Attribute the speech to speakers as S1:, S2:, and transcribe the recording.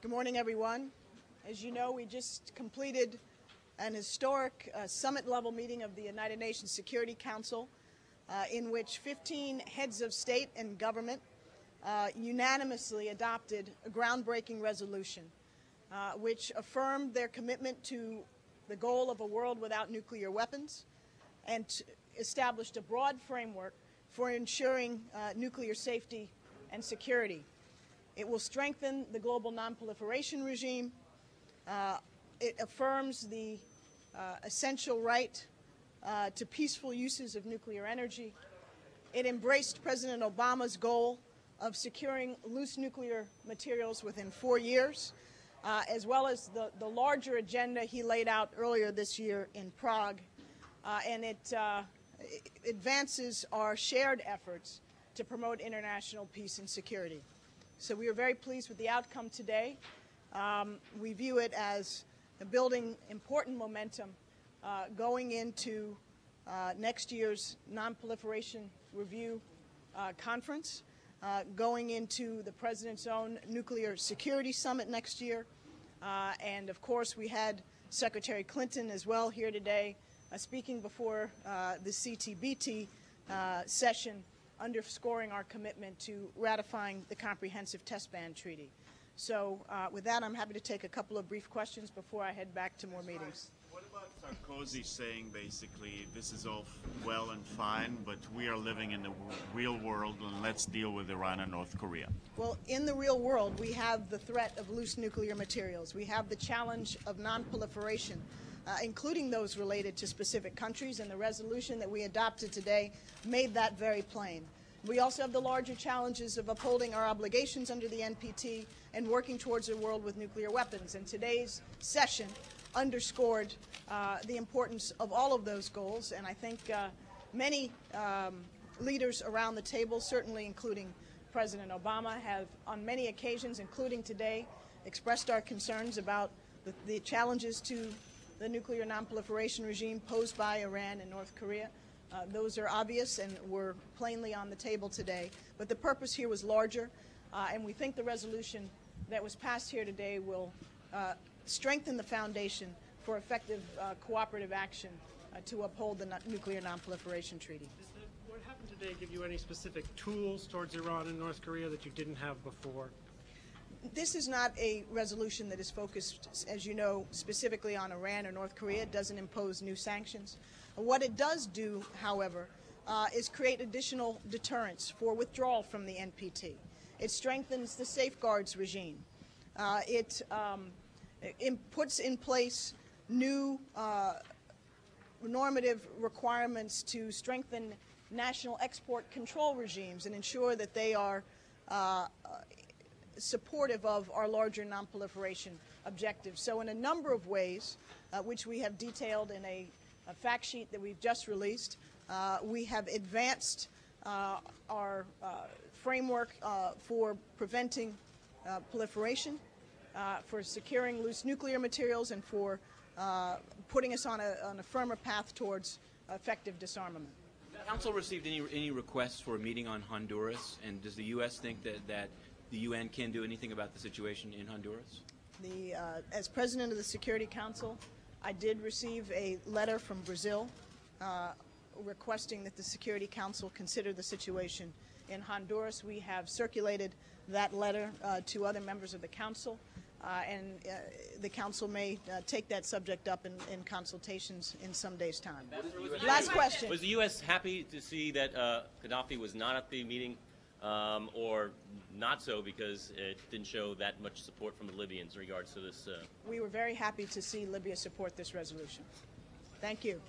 S1: Good morning, everyone. As you know, we just completed an historic summit-level meeting of the United Nations Security Council in which 15 heads of state and government unanimously adopted a groundbreaking resolution which affirmed their commitment to the goal of a world without nuclear weapons and established a broad framework for ensuring nuclear safety and security. It will strengthen the global non-proliferation regime. It affirms the essential right to peaceful uses of nuclear energy. It embraced President Obama's goal of securing loose nuclear materials within 4 years, as well as the larger agenda he laid out earlier this year in Prague. And it advances our shared efforts to promote international peace and security. So we are very pleased with the outcome today. We view it as building important momentum going into next year's Non-Proliferation Review Conference, going into the President's own Nuclear Security Summit next year. And of course, we had Secretary Clinton as well here today speaking before the CTBT session, underscoring our commitment to ratifying the Comprehensive Test Ban Treaty. So with that, I'm happy to take a couple of brief questions before I head back to more meetings.
S2: What about Sarkozy saying basically this is all well and fine, but we are living in the real world and let's deal with Iran and North Korea?
S1: Well, in the real world, we have the threat of loose nuclear materials. We have the challenge of non-proliferation, including those related to specific countries, and the resolution that we adopted today made that very plain. We also have the larger challenges of upholding our obligations under the NPT and working towards a world with nuclear weapons. And today's session underscored the importance of all of those goals, and I think many leaders around the table, certainly including President Obama, have on many occasions, including today, expressed our concerns about the challenges to the nuclear non-proliferation regime posed by Iran and North Korea. Those are obvious and were plainly on the table today. But the purpose here was larger, and we think the resolution that was passed here today will strengthen the foundation for effective cooperative action to uphold the Nuclear Non-Proliferation Treaty.
S3: Does what happened today give you any specific tools towards Iran and North Korea that you didn't have before?
S1: This is not a resolution that is focused, as you know, specifically on Iran or North Korea. It doesn't impose new sanctions. What it does do, however, is create additional deterrence for withdrawal from the NPT. It strengthens the safeguards regime. It puts in place new normative requirements to strengthen national export control regimes and ensure that they are supportive of our larger non-proliferation objectives. So in a number of ways, which we have detailed in a fact sheet that we've just released, we have advanced our framework for preventing proliferation, for securing loose nuclear materials, and for putting us on a firmer path towards effective disarmament.
S4: Has the Council received any requests for a meeting on Honduras, and does the U.S. think that the UN can do anything about the situation in Honduras?
S1: As President of the Security Council, I did receive a letter from Brazil requesting that the Security Council consider the situation in Honduras. We have circulated that letter to other members of the Council, and the Council may take that subject up in consultations in some days' time. Last question.
S5: Was the U.S. happy to see that Gaddafi was not at the meeting, or not so because it didn't show that much support from the Libyans in regards to this?
S1: We were very happy to see Libya support this resolution. Thank you.